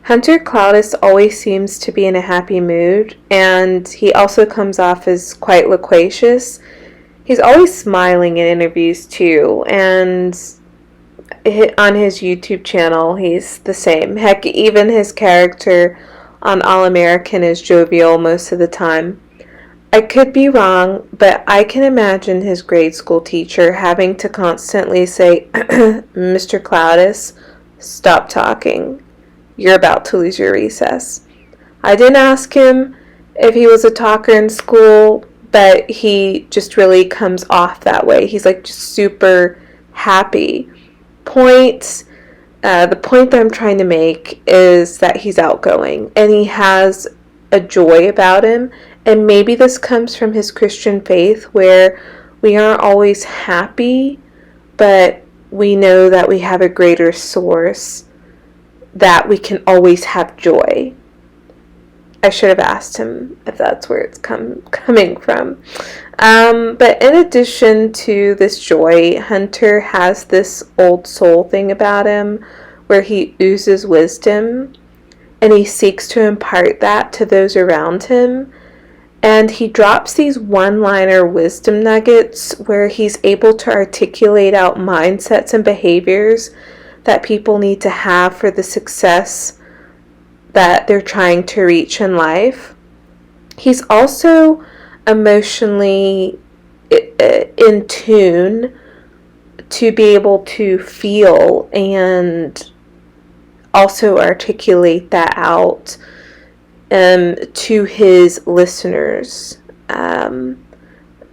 Hunter Clowdus always seems to be in a happy mood, and he also comes off as quite loquacious. He's always smiling in interviews too, and on his YouTube channel, he's the same. Heck, even his character on All American is jovial most of the time. I could be wrong, but I can imagine his grade school teacher having to constantly say, Mr. Cloudus, stop talking. You're about to lose your recess. I didn't ask him if he was a talker in school, but he just really comes off that way. He's like just super happy. Point the point that I'm trying to make is that he's outgoing and he has a joy about him. And maybe this comes from his Christian faith where we aren't always happy, but we know that we have a greater source, that we can always have joy. I should have asked him if that's where it's coming from. But in addition to this joy, Hunter has this old soul thing about him where he oozes wisdom and he seeks to impart that to those around him. And he drops these one-liner wisdom nuggets where he's able to articulate out mindsets and behaviors that people need to have for the success that they're trying to reach in life. He's also emotionally in tune to be able to feel and also articulate that out to his listeners.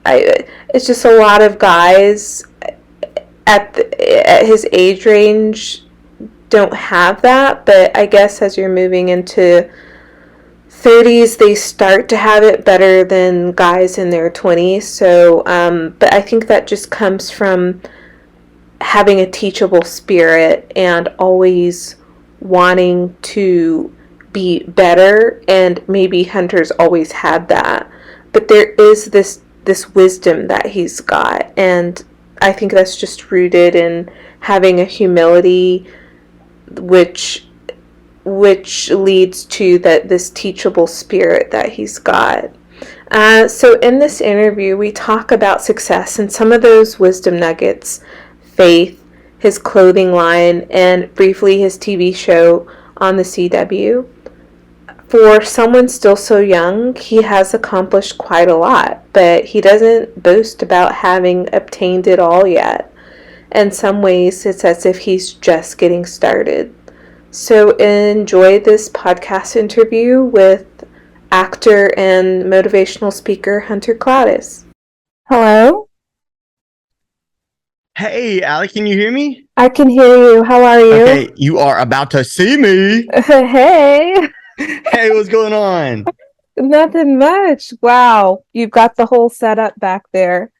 It's just a lot of guys at his age range don't have that, but I guess as you're moving into 30s, they start to have it better than guys in their 20s. So, but I think that just comes from having a teachable spirit and always wanting to be better, and maybe Hunter's always had that. But there is this wisdom that he's got, and I think that's just rooted in having a humility which leads to this teachable spirit that he's got. So in this interview, we talk about success and some of those wisdom nuggets, faith, his clothing line, and briefly his TV show on the CW. For someone still so young, he has accomplished quite a lot, but he doesn't boast about having obtained it all yet. In some ways, it's as if he's just getting started. So enjoy this podcast interview with actor and motivational speaker Hunter Clowdus. Hello? Hey, Alec, can you hear me? I can hear you. How are you? Okay, you are about to see me. Hey. Hey, what's going on? Nothing much. Wow, you've got the whole setup back there.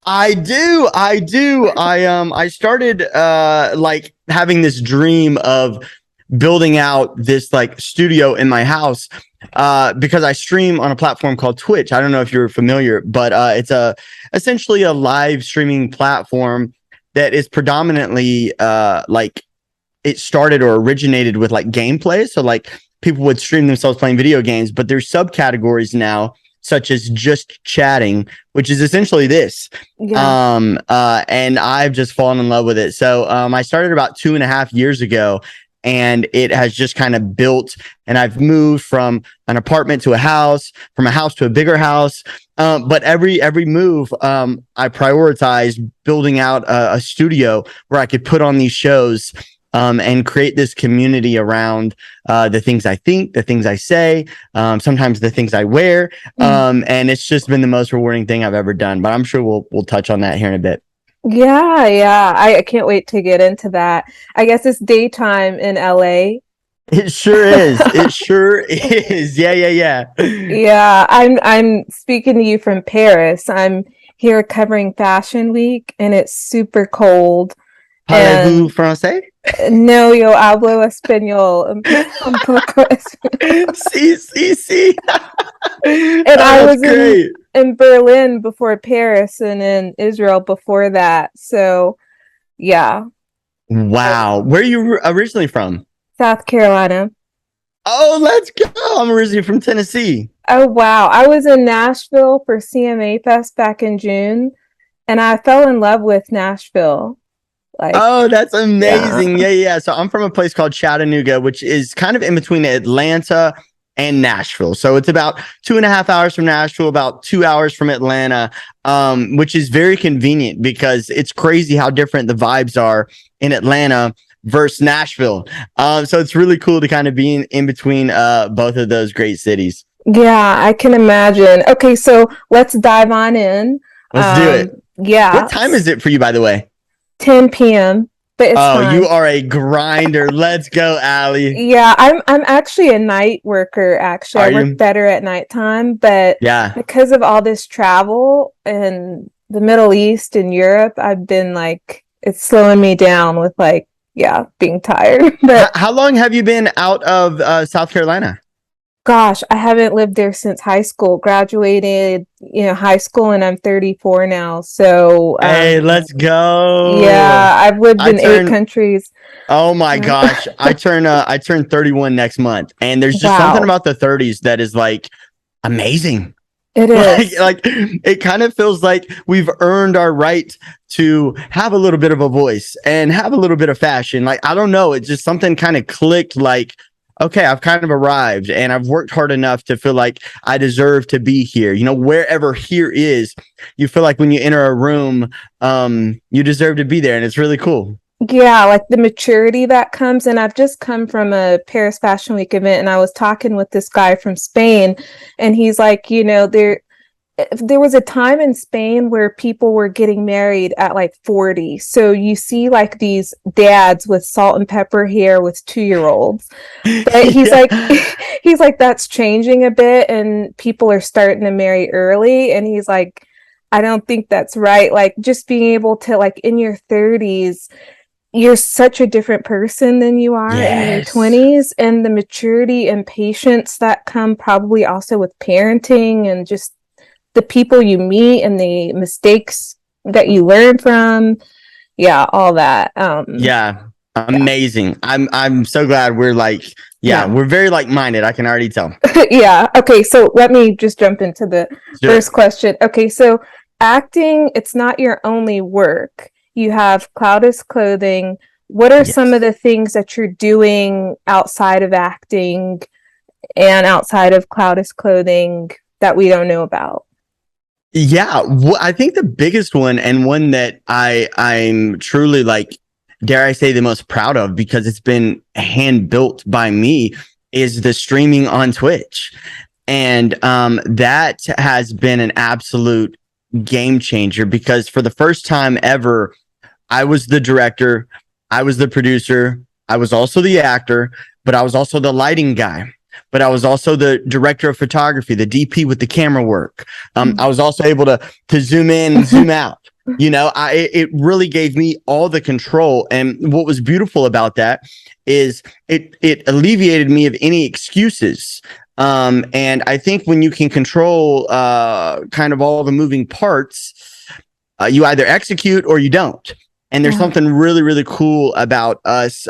I do. I started like having this dream of building out this like studio in my house because I stream on a platform called Twitch. I don't know if you're familiar, but it's essentially a live streaming platform that is predominantly like it started or originated with like gameplay. So like people would stream themselves playing video games, but there's subcategories now such as just chatting, which is essentially this. Yeah. And I've just fallen in love with it. So I started about 2.5 years ago, and it has just kind of built, and I've moved from an apartment to a house, from a house to a bigger house. But every move, I prioritized building out a studio where I could put on these shows and create this community around the things I think, the things I say, sometimes the things I wear. And it's just been the most rewarding thing I've ever done. But I'm sure we'll touch on that here in a bit. Yeah. I can't wait to get into that. I guess it's daytime in LA. It sure is. It sure is. Yeah. Yeah, I'm speaking to you from Paris. I'm here covering Fashion Week and it's super cold. Parlez-vous français? No, yo hablo español. Un poco español. Sí. And I was in Berlin before Paris and in Israel before that. So, yeah. Wow. Where are you originally from? South Carolina. Oh, let's go. I'm originally from Tennessee. Oh wow. I was in Nashville for CMA Fest back in June and I fell in love with Nashville. Like, Oh, that's yeah. amazing. Yeah, yeah. So I'm from a place called Chattanooga, which is kind of in between Atlanta and Nashville. So it's about 2.5 hours from Nashville, about 2 hours from Atlanta, which is very convenient because it's crazy how different the vibes are in Atlanta versus Nashville. So it's really cool to kind of be in between both of those great cities. Yeah, I can imagine. Okay, so let's dive on in. Let's do it. What Yeah, time is it for you, by the way? 10 p.m., but it's Oh, you fine. are a grinder. Let's go, Allie. Yeah, I'm actually a night worker, actually. I Are work you? better at nighttime, but Yeah. because of all this travel in the Middle East and Europe, I've been like it's slowing me down with like, yeah, being tired. How, But how long have you been out of South Carolina? gosh, I haven't lived there since high school. Graduated, high school, and I'm 34 now. So, Hey, let's go. yeah, I've lived I in eight turn countries. Oh my gosh. I turn 31 next month. And there's just something Wow, about the 30s that is like amazing. it Like, is. like it kind of feels like we've earned our right to have a little bit of a voice and have a little bit of fashion. Like, I don't know, it's just something kind of clicked like, okay, I've kind of arrived and I've worked hard enough to feel like I deserve to be here. Wherever here is, you feel like when you enter a room, you deserve to be there. And it's really cool. Yeah, like the maturity that comes. And I've just come from a Paris Fashion Week event, and I was talking with this guy from Spain, and he's like, there was a time in Spain where people were getting married at like 40. So you see like these dads with salt and pepper hair with 2-year-olds. But he's like Yeah. he's like that's changing a bit and people are starting to marry early, and he's like I don't think that's right. Like just being able to like in your 30s you're such a different person than you are in your Yes. 20s, and the maturity and patience that come probably also with parenting and just the people you meet and the mistakes that you learn from. Yeah, all that. Yeah. Yeah. Amazing. I'm so glad we're like, yeah, Yeah. we're very like-minded. I can already tell. Yeah. Okay, so let me just jump into the Let's do it. first question. Okay, so acting, it's not your only work. You have Clowdus clothing. What are some of Yes. the things that you're doing outside of acting and outside of Clowdus clothing that we don't know about? Yeah, I think the biggest one and one that I'm truly like, dare I say, the most proud of because it's been hand built by me is the streaming on Twitch, and that has been an absolute game changer because for the first time ever, I was the director, I was the producer, I was also the actor, but I was also the lighting guy. But I was also the director of photography, the DP with the camera work. I was also able to zoom in and zoom out. It really gave me all the control. And what was beautiful about that is it alleviated me of any excuses. And I think when you can control kind of all the moving parts, you either execute or you don't. And there's Yeah. something really, really cool about us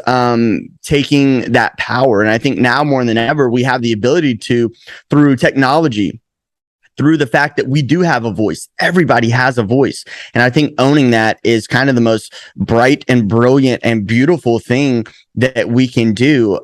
taking that power. And I think now more than ever, we have the ability to, through technology, through the fact that we do have a voice. Everybody has a voice. And I think owning that is kind of the most bright and brilliant and beautiful thing that we can do.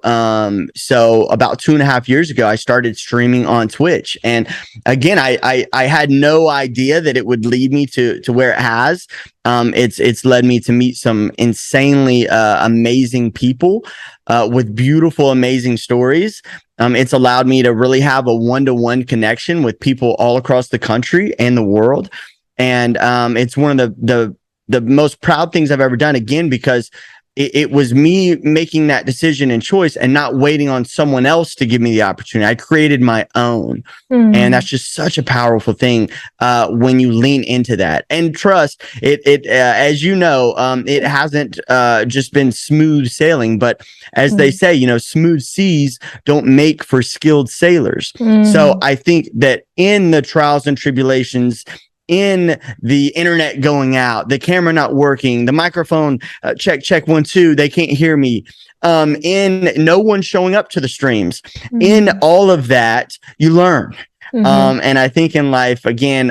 So about 2.5 years ago, I started streaming on Twitch. And again, I had no idea that it would lead me to where it has. It's led me to meet some insanely amazing people with beautiful, amazing stories. It's allowed me to really have a one-to-one connection with people all across the country and the world. And it's one of the most proud things I've ever done, again, because it was me making that decision and choice and not waiting on someone else to give me the opportunity. I created my own. And that's Mm. just such a powerful thing when you lean into that and trust it. As you know, it hasn't just been smooth sailing, but as they Mm. say, smooth seas don't make for skilled sailors. So Mm. I think that in the trials and tribulations, in the internet going out, the camera not working, the microphone check 1 2, they can't hear me, in no one showing up to the streams, in all of that, you learn. And I think in life, again,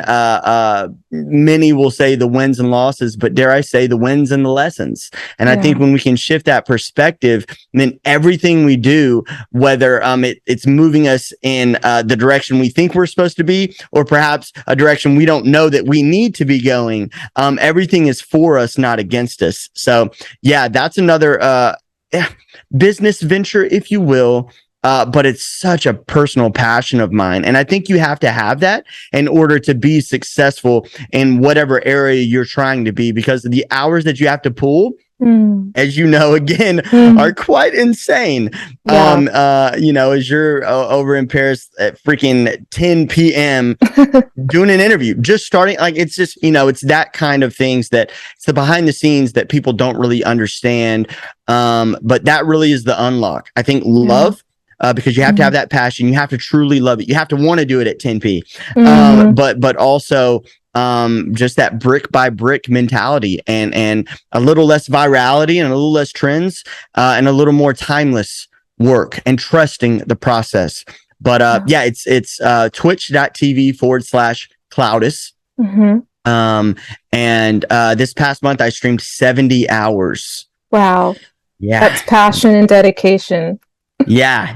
many will say the wins and losses, but dare I say the wins and the lessons. And I think when we can shift that perspective, then everything we do, whether it's moving us in the direction we think we're supposed to be, or perhaps a direction we don't know that we need to be going, everything is for us, not against us. So yeah, that's another business venture, if you will. But it's such a personal passion of mine. And I think you have to have that in order to be successful in whatever area you're trying to be, because the hours that you have to pull, as you know, again, are quite insane. As you're over in Paris at freaking 10 p.m. doing an interview, just starting, like, it's just, it's that kind of things that it's the behind the scenes that people don't really understand. But that really is the unlock. I think love. Because you have to have that passion. You have to truly love it. You have to want to do it at 10p. But also just that brick by brick mentality, and a little less virality and a little less trends, and a little more timeless work and trusting the process. But it's twitch.tv/Clowdus. And this past month I streamed 70 hours. Wow. Yeah. That's passion and dedication. Yeah.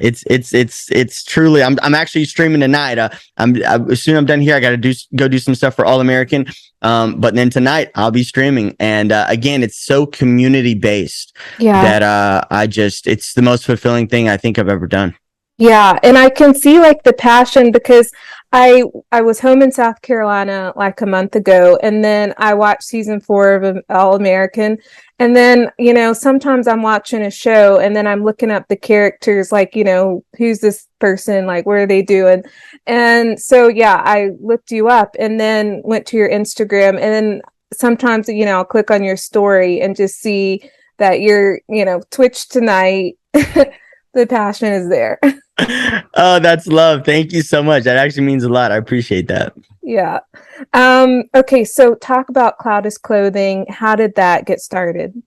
It's truly. I'm actually streaming tonight. As soon as I'm done here, I got to go do some stuff for All American. But then tonight I'll be streaming, and again, it's so community based that it's the most fulfilling thing I think I've ever done. Yeah, and I can see like the passion, because I was home in South Carolina like a month ago, and then I watched season 4 of All American. And then, sometimes I'm watching a show and then I'm looking up the characters, like, who's this person? Like, what are they doing? And so, I looked you up and then went to your Instagram. And then sometimes, I'll click on your story and just see that you're, Twitch tonight. The passion is there. Oh, that's love. Thank you so much. That actually means a lot. I appreciate that. Yeah. Okay, so talk about Clowdus Clothing. How did that get started?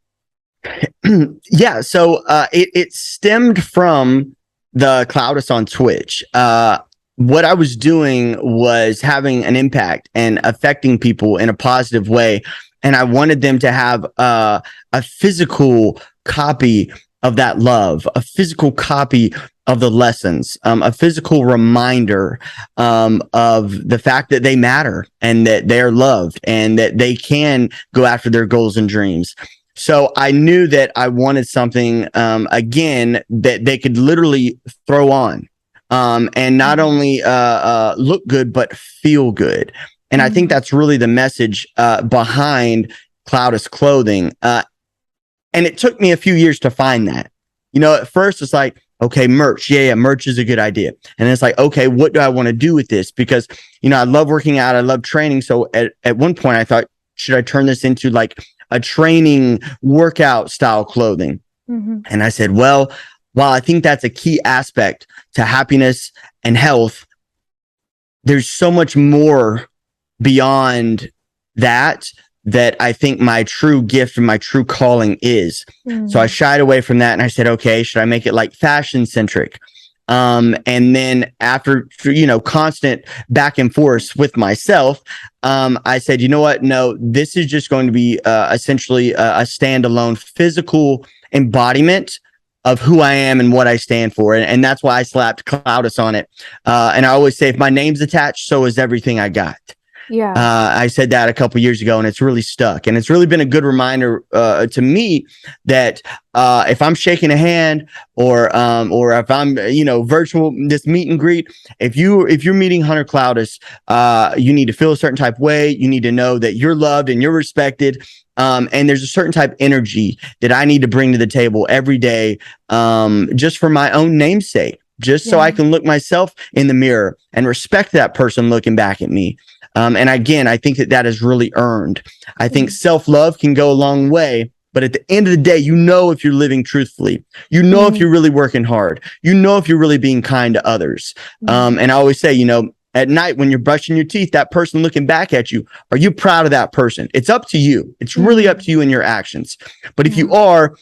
Yeah, so it stemmed from the Clowdus on Twitch. What I was doing was having an impact and affecting people in a positive way, and I wanted them to have a physical copy of that love, a physical copy of the lessons, a physical reminder of the fact that they matter and that they're loved and that they can go after their goals and dreams. So I knew that I wanted something, again, that they could literally throw on, and not only look good, but feel good. And I think that's really the message behind Clowdus Clothing. And it took me a few years to find that. At first it's like, okay, merch. Yeah, merch is a good idea. And it's like, okay, what do I want to do with this? Because, I love working out. I love training. So at one point I thought, should I turn this into like a training workout style clothing? And I said, well, while I think that's a key aspect to happiness and health, there's so much more beyond that I think my true gift and my true calling is. So I shied away from that and I said, okay, should I make it like fashion centric? And then after, constant back and forth with myself, I said, you know what? No, this is just going to be essentially a standalone physical embodiment of who I am and what I stand for. And that's why I slapped Clowdus on it. And I always say, if my name's attached, so is everything I got. Yeah. I said that a couple years ago, and it's really stuck. And it's really been a good reminder to me that if I'm shaking a hand or if I'm, virtual, this meet and greet, if you're meeting Hunter Clowdus, you need to feel a certain type of way. You need to know that you're loved and you're respected. And there's a certain type of energy that I need to bring to the table every day, just for my own namesake, just so I can look myself in the mirror and respect that person looking back at me. And again, I think that is really earned. I think self-love can go a long way, but at the end of the day, if you're living truthfully, if you're really working hard, if you're really being kind to others. And I always say, At night, when you're brushing your teeth, that person looking back at you, are you proud of that person? It's up to you. It's really up to you and your actions. But if you are,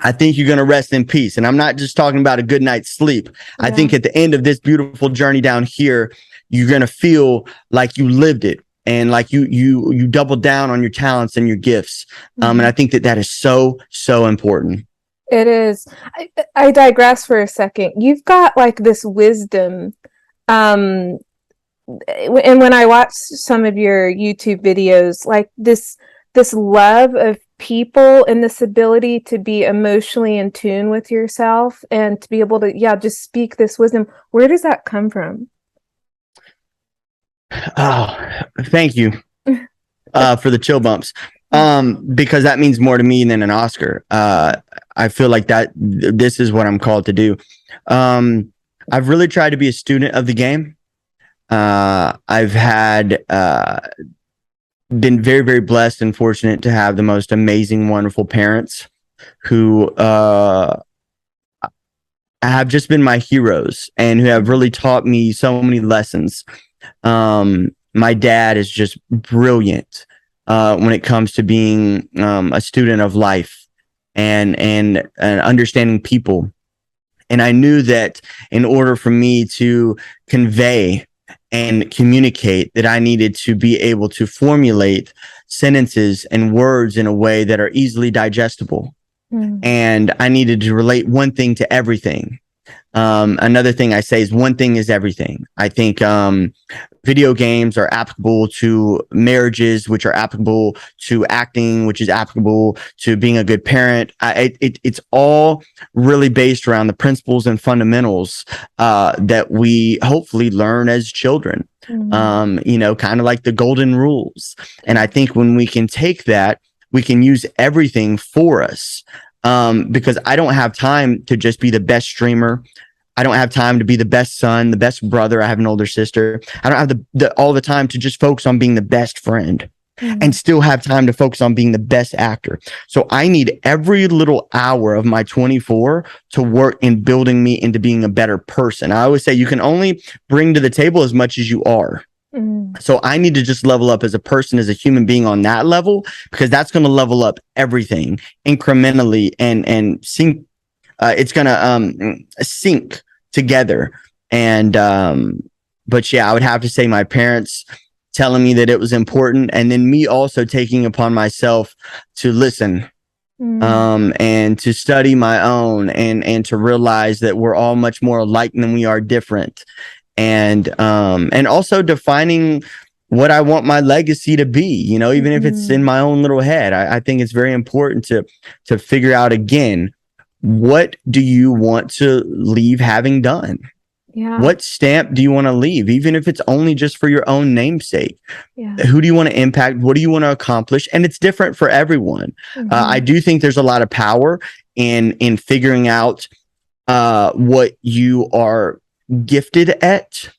I think you're going to rest in peace. And I'm not just talking about a good night's sleep. I think at the end of this beautiful journey down here, you're going to feel like you lived it, and like you doubled down on your talents and your gifts. And I think that is so, so important. It is. I digress for a second. You've got like this wisdom. And when I watch some of your YouTube videos, like this love of people and this ability to be emotionally in tune with yourself and to be able to, just speak this wisdom. Where does that come from? Oh, thank you for the chill bumps. Because that means more to me than an Oscar. I feel like this is what I'm called to do. I've really tried to be a student of the game. I've had been very, very blessed and fortunate to have the most amazing, wonderful parents who have just been my heroes and who have really taught me so many lessons. My dad is just brilliant when it comes to being a student of life and understanding people. And I knew that in order for me to convey and communicate, that I needed to be able to formulate sentences and words in a way that are easily digestible. And I needed to relate one thing to everything. Another thing I say is one thing is everything. I think video games are applicable to marriages, which are applicable to acting, which is applicable to being a good parent. It's all really based around the principles and fundamentals that we hopefully learn as children. Kind of like the golden rules. And I think when we can take that, we can use everything for us. Because I don't have time to just be the best streamer. I don't have time to be the best son, the best brother. I have an older sister. I don't have all the time to just focus on being the best friend and still have time to focus on being the best actor. So I need every little hour of my 24 to work in building me into being a better person. I always say you can only bring to the table as much as you are. So I need to just level up as a person, as a human being on that level, because that's going to level up everything incrementally and sync. It's going to sync together. And but yeah, I would have to say my parents telling me that it was important, and then me also taking upon myself to listen and to study my own and to realize that we're all much more alike than we are different. And also defining what I want my legacy to be, even if it's in my own little head. I think it's very important to figure out again, what do you want to leave having done? What stamp do you want to leave, even if it's only just for your own namesake? Who do you want to impact? What do you want to accomplish? And it's different for everyone. I do think there's a lot of power in figuring out what you are gifted at,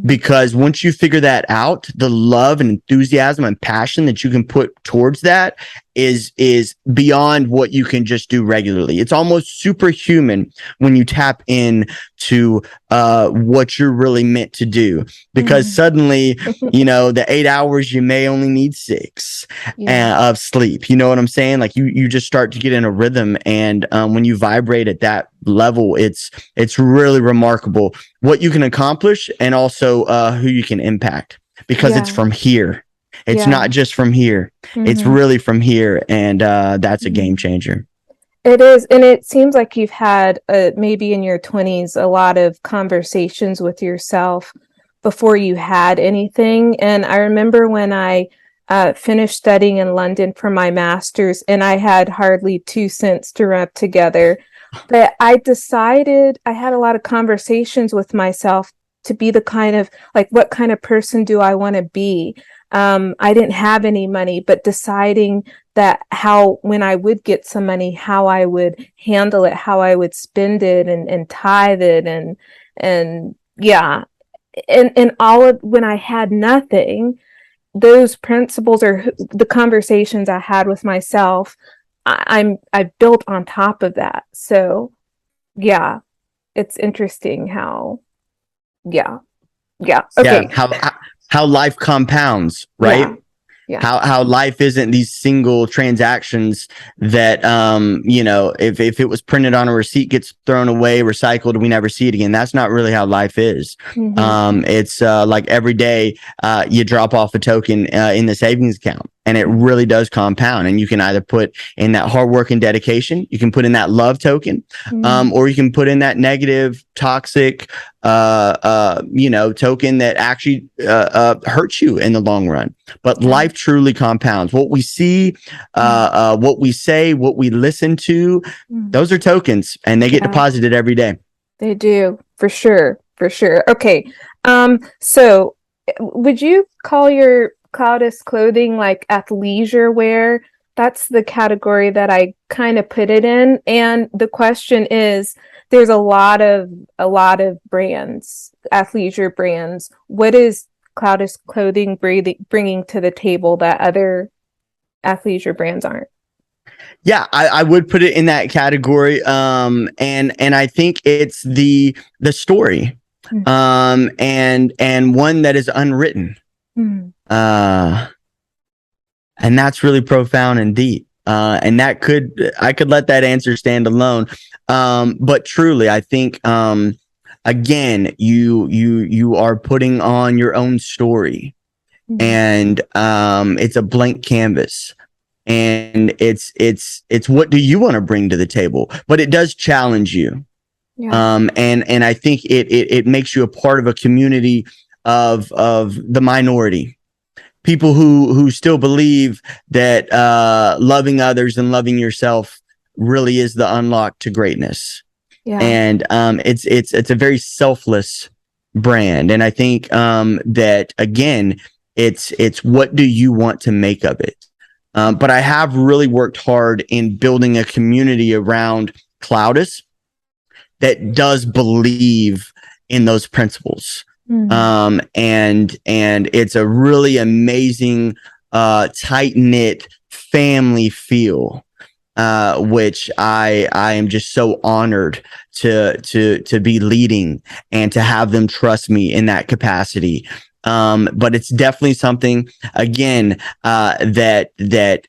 because once you figure that out, the love and enthusiasm and passion that you can put towards that is beyond what you can just do regularly. It's almost superhuman when you tap in to what you're really meant to do, because suddenly the 8 hours, you may only need 6 of sleep. You know what I'm saying? Like you just start to get in a rhythm, and when you vibrate at that level, it's really remarkable what you can accomplish, and also who you can impact, because it's from here. It's not just from here. It's really from here. And that's a game changer. It is. And it seems like you've had maybe in your 20s, a lot of conversations with yourself before you had anything. And I remember when I finished studying in London for my master's, and I had hardly 2 cents to rub together. But I decided, I had a lot of conversations with myself to be the kind of, like, what kind of person do I want to be? I didn't have any money, but deciding that when I would get some money, how I would handle it, how I would spend it and tithe it. And all of, when I had nothing, those principles or the conversations I had with myself, I built on top of that. So yeah, it's interesting how, Yeah. Yeah. Okay. How life compounds, right? Yeah. Yeah. How life isn't these single transactions that if it was printed on a receipt, gets thrown away, recycled, we never see it again. That's not really how life is. It's like every day you drop off a token in the savings account, and it really does compound. And you can either put in that hard work and dedication, you can put in that love token, or you can put in that negative, toxic token that actually hurts you in the long run. But life truly compounds. What we see, what we say, what we listen to, those are tokens, and they get deposited every day. They do, for sure, for sure. Okay, so would you call your Clowdus clothing like athleisure wear? That's the category that I kind of put it in. And the question is, there's a lot of brands, athleisure brands. What is Clowdus clothing bringing to the table that other athleisure brands aren't? Yeah, I would put it in that category. And I think it's the story, and one that is unwritten. And that's really profound and deep. And I could let that answer stand alone. But truly, I think, again, you are putting on your own story, and it's a blank canvas, and it's what do you want to bring to the table? But it does challenge you. And I think it makes you a part of a community of the minority. People who still believe that loving others and loving yourself really is the unlock to greatness. And it's a very selfless brand. And I think that, again, it's what do you want to make of it? But I have really worked hard in building a community around Clowdus that does believe in those principles. And it's a really amazing, tight-knit family feel, which I am just so honored to be leading and to have them trust me in that capacity. But it's definitely something, again, that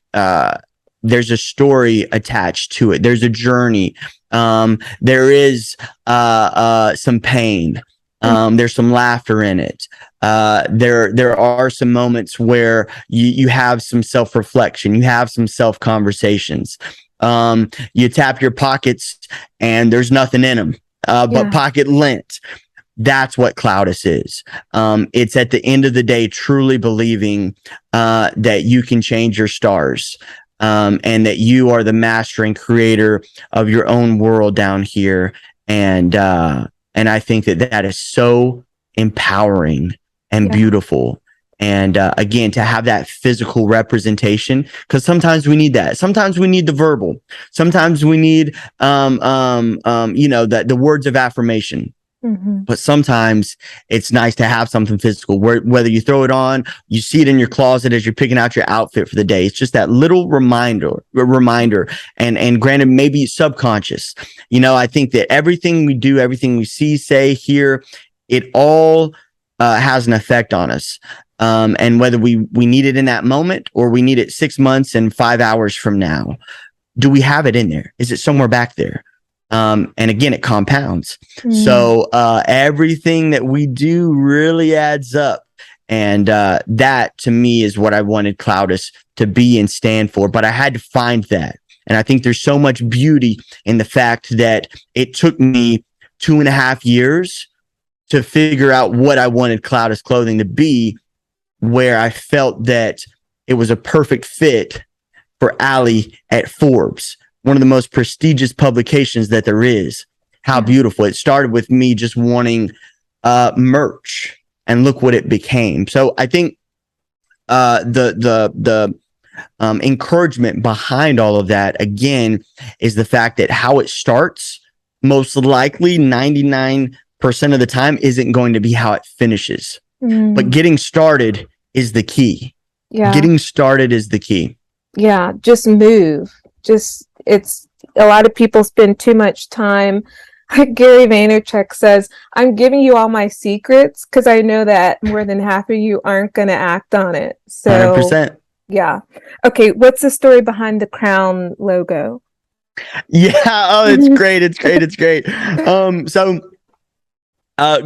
there's a story attached to it. There's a journey. There is some pain. There's some laughter in it. There are some moments where you have some self-reflection. You have some self-conversations. You tap your pockets and there's nothing in them, but pocket lint. That's what Clowdus is. It's at the end of the day, truly believing that you can change your stars, and that you are the master and creator of your own world down here. And I think that is so empowering and beautiful. And again, to have that physical representation, because sometimes we need that. Sometimes we need the verbal. Sometimes we need, the words of affirmation. But sometimes it's nice to have something physical, whether you throw it on, you see it in your closet as you're picking out your outfit for the day. It's just that little reminder. And granted, maybe subconscious. I think that everything we do, everything we see, say, hear, it all has an effect on us. And whether we need it in that moment or we need it 6 months and 5 hours from now, do we have it in there? Is it somewhere back there? And again, it compounds. So everything that we do really adds up. And that, to me, is what I wanted Clowdus to be and stand for. But I had to find that. And I think there's so much beauty in the fact that it took me 2.5 years to figure out what I wanted Clowdus clothing to be, where I felt that it was a perfect fit for Allie at Forbes, one of the most prestigious publications that there is. How beautiful. It started with me just wanting merch, and look what it became. So I think the encouragement behind all of that, again, is the fact that how it starts, most likely 99% of the time, isn't going to be how it finishes. But getting started is the key. Getting started is the key. Just move. It's a lot of people spend too much time Gary Vaynerchuk says, I'm giving you all my secrets because I know that more than half of you aren't going to act on it. So, 100%. yeah. Okay, what's the story behind the crown logo? Yeah. Oh, it's great. It's great. It's great.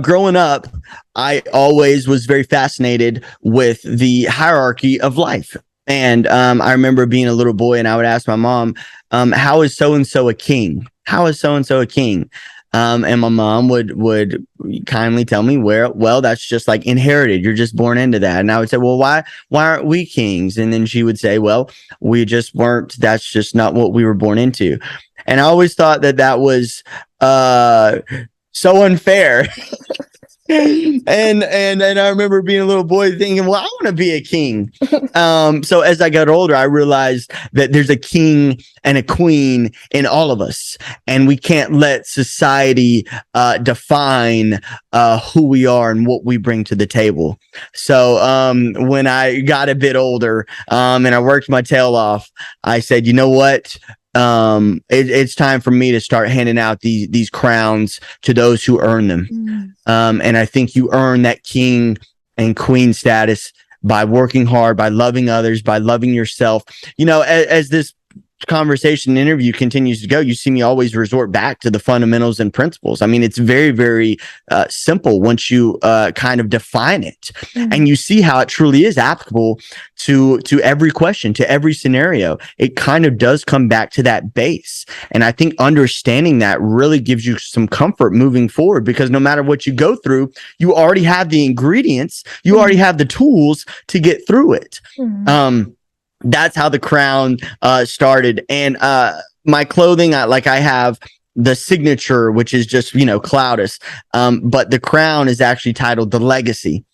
Growing up, I always was very fascinated with the hierarchy of life. And I remember being a little boy and I would ask my mom, how is so and so a king? How is so and so a king? And my mom would kindly tell me, well, that's just like inherited. You're just born into that. And I would say, well, why aren't we kings? And then she would say, well, we just weren't. That's just not what we were born into. And I always thought that was so unfair. and I remember being a little boy thinking, well, I want to be a king. So as I got older, I realized that there's a king and a queen in all of us, and we can't let society define who we are and what we bring to the table. So when I got a bit older and I worked my tail off, I said, you know what? It's time for me to start handing out these crowns to those who earn them. And I think you earn that king and queen status by working hard, by loving others, by loving yourself. You know, as this conversation interview continues to go, you see me always resort back to the fundamentals and principles. I mean, it's very, very simple once you kind of define it, and you see how it truly is applicable to every question, to every scenario. It kind of does come back to that base, and I think understanding that really gives you some comfort moving forward, because no matter what you go through, you already have the ingredients, you already have the tools to get through it. That's how the crown started. And my clothing, I have the signature, which is just, Clowdus. But the crown is actually titled The Legacy.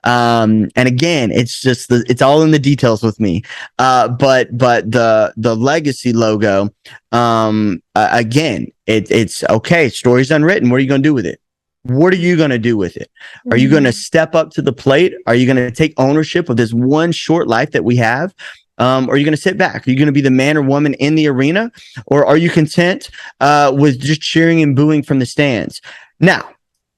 And again, it's just it's all in the details with me. But the legacy logo, again, it's okay. Story's unwritten. What are you going to do with it? What are you going to do with it? Are you going to step up to the plate? Are you going to take ownership of this one short life that we have? Or are you going to sit back? Are you going to be the man or woman in the arena? Or are you content with just cheering and booing from the stands? Now,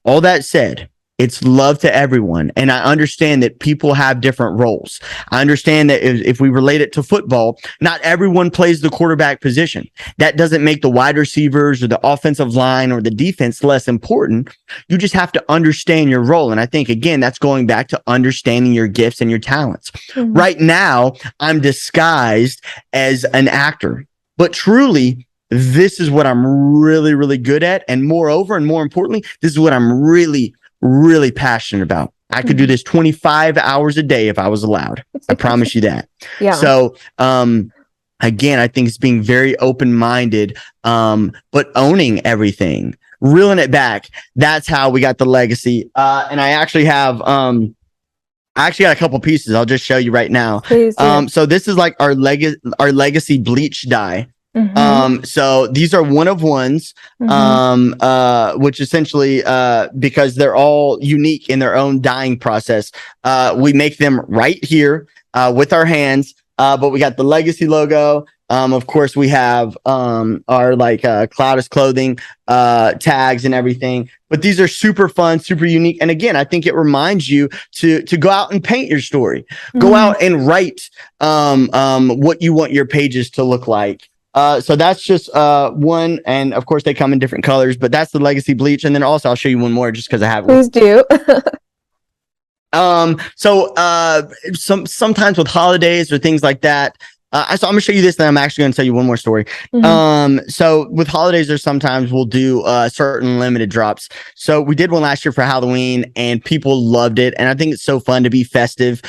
all that said, it's love to everyone. And I understand that people have different roles. I understand that if we relate it to football, not everyone plays the quarterback position. That doesn't make the wide receivers or the offensive line or the defense less important. You just have to understand your role. And I think, again, that's going back to understanding your gifts and your talents. Right now, I'm disguised as an actor, but truly, this is what I'm really, really good at. And moreover, and more importantly, this is what I'm really passionate about. I could do this 25 hours a day if I was allowed. I promise you that. Yeah. So, again, I think it's being very open-minded, but owning everything, reeling it back. That's how we got the legacy. And I actually have, got a couple pieces. I'll just show you right now. Please, yeah. So this is like our legacy bleach dye. So these are one of ones, which essentially, because they're all unique in their own dyeing process, we make them right here, with our hands. But we got the legacy logo. Of course, we have, our Clowdus clothing, tags and everything. But these are super fun, super unique. And again, I think it reminds you to go out and paint your story, go out and write, what you want your pages to look like. So that's just one, and of course they come in different colors, but that's the legacy bleach. And then also I'll show you one more just because I have one. Please do. Sometimes with holidays or things like that, so I'm gonna show you this, then I'm actually gonna tell you one more story. So with holidays, there's sometimes we'll do certain limited drops. So we did one last year for Halloween, and people loved it. And I think it's so fun to be festive,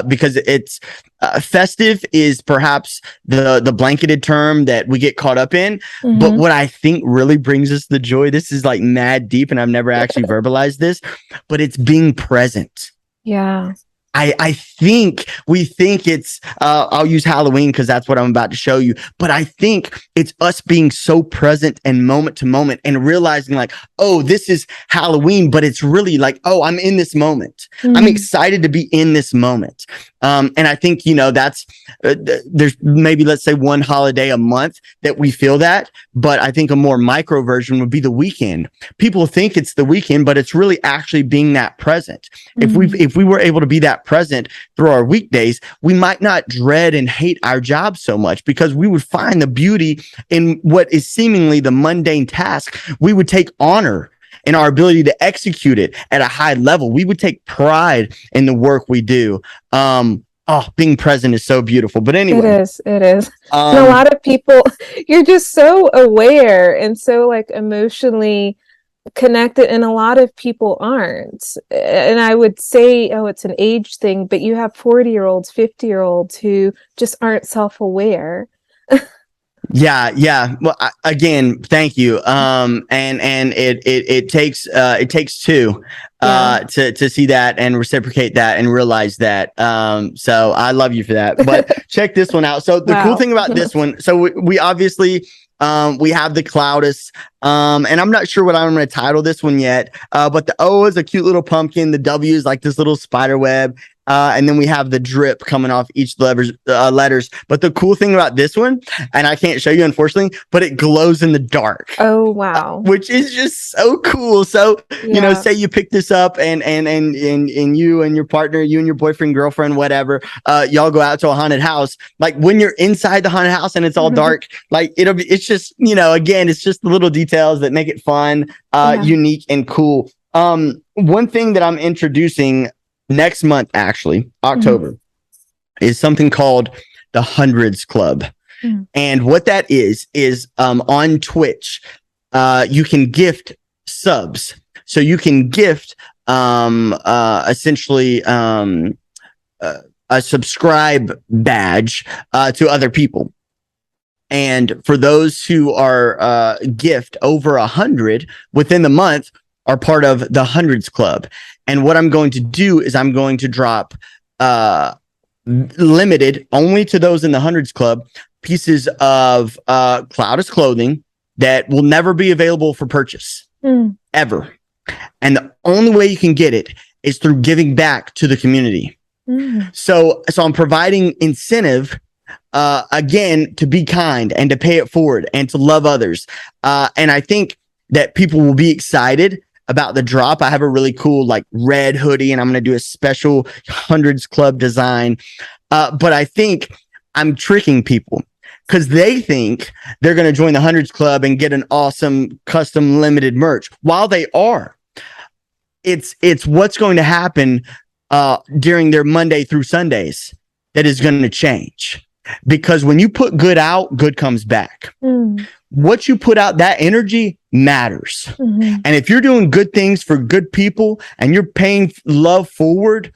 because it's festive is perhaps the blanketed term that we get caught up in. But what I think really brings us the joy, this is like mad deep, and I've never actually verbalized this, but it's being present. Yeah. I think we think it's, I'll use Halloween because that's what I'm about to show you. But I think it's us being so present and moment to moment and realizing like, oh, this is Halloween, but it's really like, oh, I'm in this moment. I'm excited to be in this moment. And I think, that's there's maybe, let's say, one holiday a month that we feel that. But I think a more micro version would be the weekend. People think it's the weekend, but it's really actually being that present. If we were able to be that present through our weekdays, we might not dread and hate our job so much, because we would find the beauty in what is seemingly the mundane task. We would take honor in our ability to execute it at a high level. We would take pride in the work we do. Being present is so beautiful. But anyway, it is. And a lot of people, you're just so aware and so like emotionally connected, and a lot of people aren't. And I would say, it's an age thing, but you have 40-year-olds, 50-year-olds who just aren't self-aware. Yeah. Well, again, thank you. And it takes two to see that and reciprocate that and realize that. So I love you for that. But check this one out. So the cool thing about this one, so we obviously we have the Clowdus, and I'm not sure what I'm going to title this one yet. But the O is a cute little pumpkin. The W is like this little spider web. And then we have the drip coming off each letters. But the cool thing about this one, and I can't show you, unfortunately, but it glows in the dark. Oh, wow. Which is just so cool. So, say you pick this up and you and your partner, you and your boyfriend, girlfriend, whatever, y'all go out to a haunted house. Like when you're inside the haunted house and it's all dark, like it's just, again, it's just the little details that make it fun, unique and cool. One thing that I'm introducing next month, actually, October, is something called the Hundreds Club. And what that is on Twitch, you can gift subs. So you can gift essentially a subscribe badge to other people. And for those who are gift over 100 within the month, are part of the Hundreds Club. And what I'm going to do is I'm going to drop limited only to those in the Hundreds Club pieces of Clowdus clothing that will never be available for purchase ever. And the only way you can get it is through giving back to the community. So I'm providing incentive again to be kind and to pay it forward and to love others. And I think that people will be excited about the drop. I have a really cool like red hoodie, and I'm going to do a special Hundreds Club design. But I think I'm tricking people because they think they're going to join the Hundreds Club and get an awesome custom limited merch. While they are, it's what's going to happen during their Monday through Sundays that is going to change. Because when you put good out, good comes back. What you put out, that energy matters. And if you're doing good things for good people and you're paying love forward,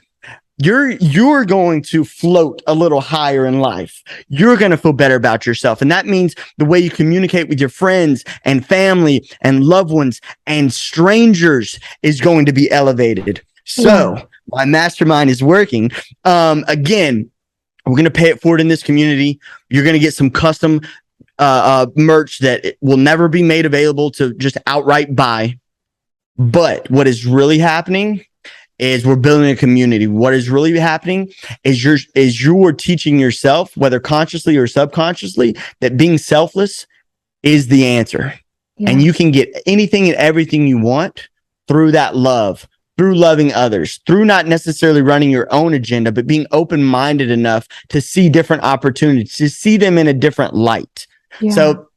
you're going to float a little higher in life. You're going to feel better about yourself. And that means the way you communicate with your friends and family and loved ones and strangers is going to be elevated. So my mastermind is working. Again, we're going to pay it forward in this community. You're going to get some custom merch that will never be made available to just outright buy. But what is really happening is we're building a community. What is really happening is you're teaching yourself, whether consciously or subconsciously, that being selfless is the answer. And you can get anything and everything you want through that love, through loving others, through not necessarily running your own agenda, but being open-minded enough to see different opportunities, to see them in a different light. So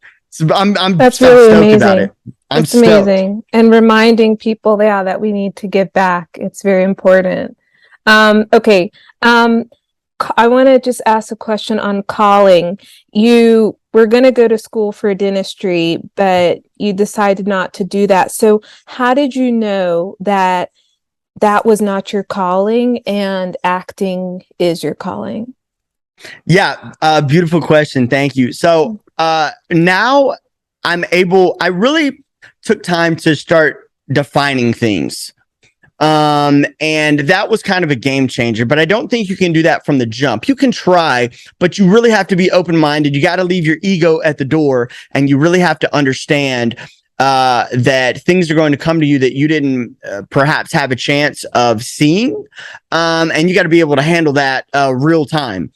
I'm that's really stoked amazing. about it. It's amazing. And reminding people that we need to give back. It's very important. Okay. I want to just ask a question on calling. You were going to go to school for dentistry, but you decided not to do that. So how did you know that was not your calling and acting is your calling? Yeah. Beautiful question. Thank you. So now I really took time to start defining things. And that was kind of a game changer, but I don't think you can do that from the jump. You can try, but you really have to be open-minded. You got to leave your ego at the door, and you really have to understand that things are going to come to you that you didn't perhaps have a chance of seeing. And you got to be able to handle that real time.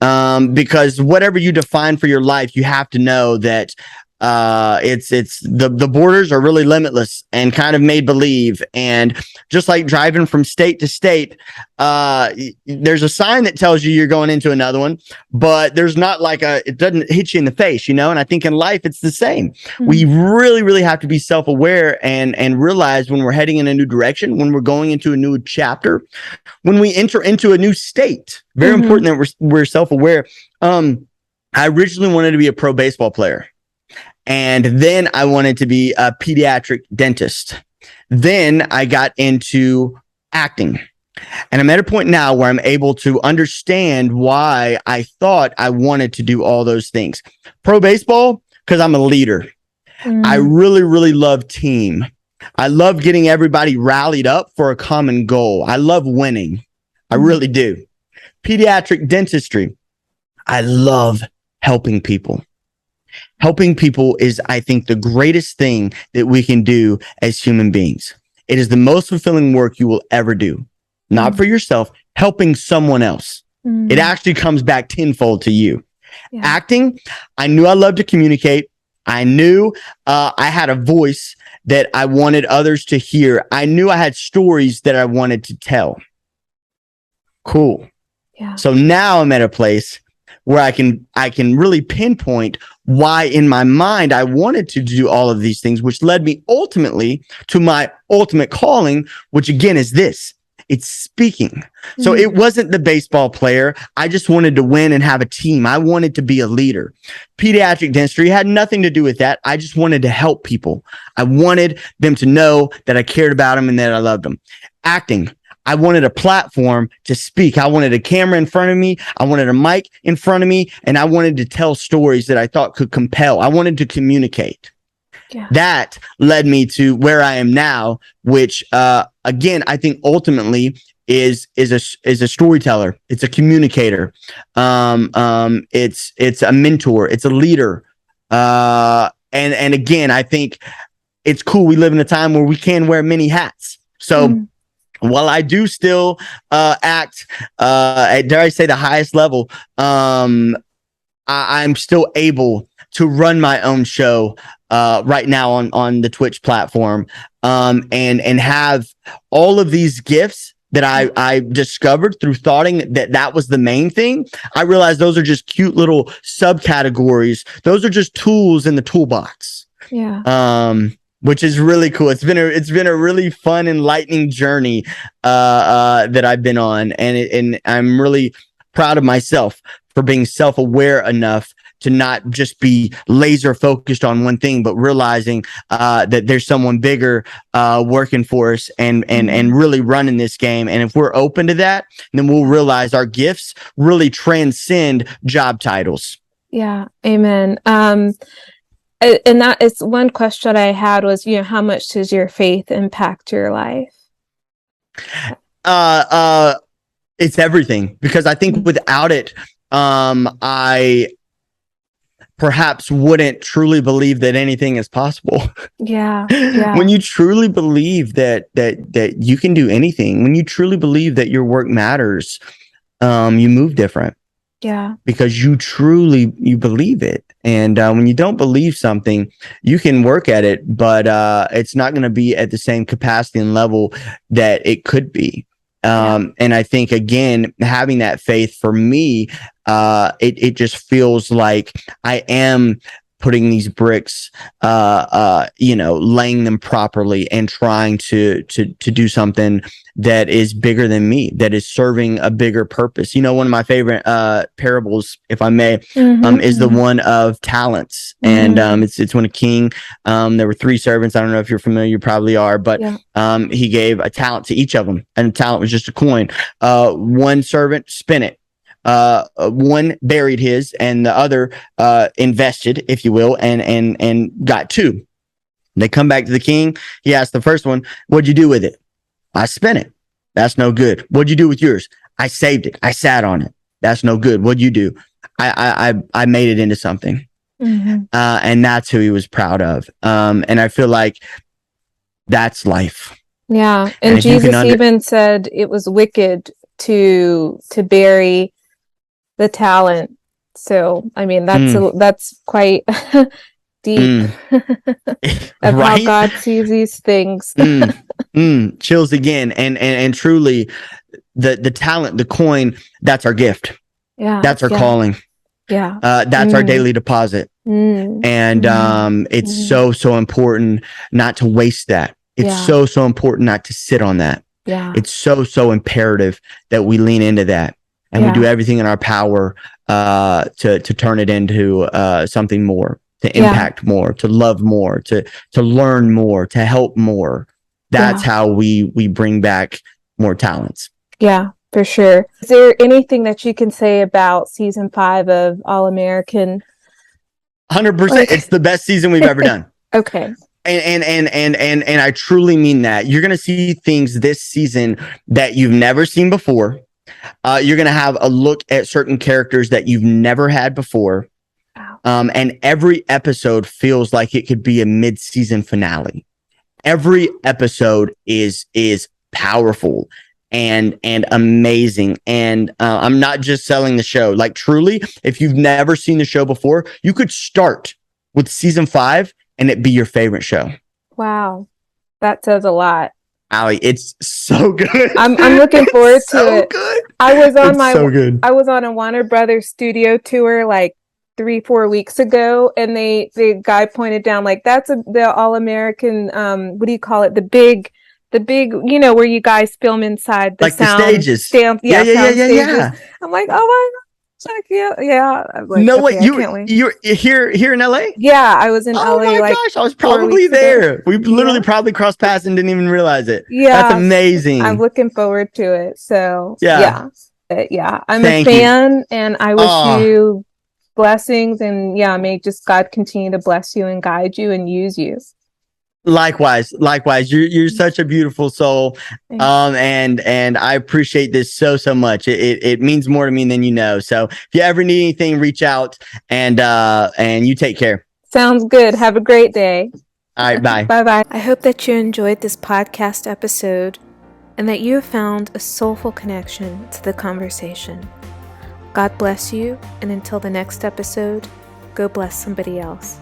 Because whatever you define for your life, you have to know that it's the borders are really limitless and kind of made believe. And just like driving from state to state, there's a sign that tells you you're going into another one, but there's not like it doesn't hit you in the face, you know. And I think in life it's the same. We really, really have to be self-aware and realize when we're heading in a new direction, when we're going into a new chapter, when we enter into a new state. Very important that we're self-aware. I originally wanted to be a pro baseball player. And then I wanted to be a pediatric dentist. Then I got into acting. And I'm at a point now where I'm able to understand why I thought I wanted to do all those things. Pro baseball, because I'm a leader. I really, really love team. I love getting everybody rallied up for a common goal. I love winning. I really do. Pediatric dentistry. I love helping people. Helping people is, I think, the greatest thing that we can do as human beings. It is the most fulfilling work you will ever do. Not for yourself, helping someone else. It actually comes back tenfold to you. Yeah. Acting, I knew I loved to communicate. I knew I had a voice that I wanted others to hear. I knew I had stories that I wanted to tell. Cool. Yeah. So now I'm at a place where I can really pinpoint why in my mind I wanted to do all of these things, which led me ultimately to my ultimate calling, which again is this. It's speaking. So it wasn't the baseball player. I just wanted to win and have a team. I wanted to be a leader. Pediatric dentistry had nothing to do with that. I just wanted to help people. I wanted them to know that I cared about them and that I loved them. Acting. I wanted a platform to speak. I wanted a camera in front of me. I wanted a mic in front of me. And I wanted to tell stories that I thought could compel. I wanted to communicate. Yeah. That led me to where I am now, which, again, I think ultimately is a storyteller. It's a communicator. It's a mentor. It's a leader. And again, I think it's cool. We live in a time where we can wear many hats. So while I do still act at, dare I say, the highest level, I'm still able to run my own show right now on the Twitch platform, and have all of these gifts that I discovered through thoughting that was the main thing. I realized those are just cute little subcategories. Those are just tools in the toolbox. Yeah. Which is really cool. It's been a really fun, enlightening journey that I've been on, and I'm really proud of myself for being self-aware enough to not just be laser focused on one thing, but realizing that there's someone bigger working for us and really running this game. And if we're open to that, then we'll realize our gifts really transcend job titles. Yeah. Amen. And that is one question I had was, how much does your faith impact your life? It's everything, because I think without it, I perhaps wouldn't truly believe that anything is possible. Yeah. When you truly believe that you can do anything, when you truly believe that your work matters, you move different. Yeah. Because you believe it. And when you don't believe something, you can work at it, but it's not going to be at the same capacity and level that it could be. And I think, again, having that faith for me, it just feels like I am putting these bricks, laying them properly and trying to do something that is bigger than me, that is serving a bigger purpose. One of my favorite parables, if I may, is the one of talents. And it's when a king, there were 3 servants. I don't know if you're familiar, you probably are, but he gave a talent to each of them, and the talent was just a coin. One servant spent it. One buried his, and the other invested, if you will, and got 2. They come back to the king. He asked the first one, "What'd you do with it?" "I spent it." "That's no good." "What'd you do with yours?" "I saved it. I sat on it." "That's no good." "What'd you do?" I made it into something." And that's who he was proud of. And I feel like that's life. Yeah. And Jesus even said it was wicked to bury the talent. So, I mean, that's quite deep of how God sees these things. Chills again. And truly the talent, the coin, that's our gift. Yeah. That's our calling. Yeah. That's our daily deposit. And it's so important not to waste that. It's so important not to sit on that. Yeah. It's so imperative that we lean into that and we do everything in our power to turn it into something more, to impact more, to love more, to learn more, to help more. That's how we bring back more talents. Yeah, for sure. Is there anything that you can say about season 5 of All American? 100%. It's the best season we've ever done. Okay. And I truly mean that. You're going to see things this season that you've never seen before. You're going to have a look at certain characters that you've never had before. Wow. And every episode feels like it could be a mid-season finale. Every episode is powerful and amazing. And I'm not just selling the show. Like, truly, if you've never seen the show before, you could start with season 5 and it be your favorite show. Wow. That says a lot. Allie, it's so good. I'm looking forward to it. Good. I was on a Warner Brothers studio tour like 3-4 weeks ago, and the guy pointed down, like, that's the All American, what do you call it? The big, you know, where you guys film inside the like sound the stages. Yeah. I'm like, oh my God. Like, yeah. I'm like, no, okay, you're here in LA? Yeah, I was in LA. Oh my gosh, I was probably there. We literally probably crossed paths and didn't even realize it. Yeah, that's amazing. I'm looking forward to it. So yeah. I'm a fan, and I wish you blessings, and may just God continue to bless you and guide you and use you. Likewise. You're such a beautiful soul. And I appreciate this so much. It means more to me than you know. So if you ever need anything, reach out, and you take care. Sounds good. Have a great day. All right, bye. Bye. I hope that you enjoyed this podcast episode and that you have found a soulful connection to the conversation. God bless you, and until the next episode, go bless somebody else.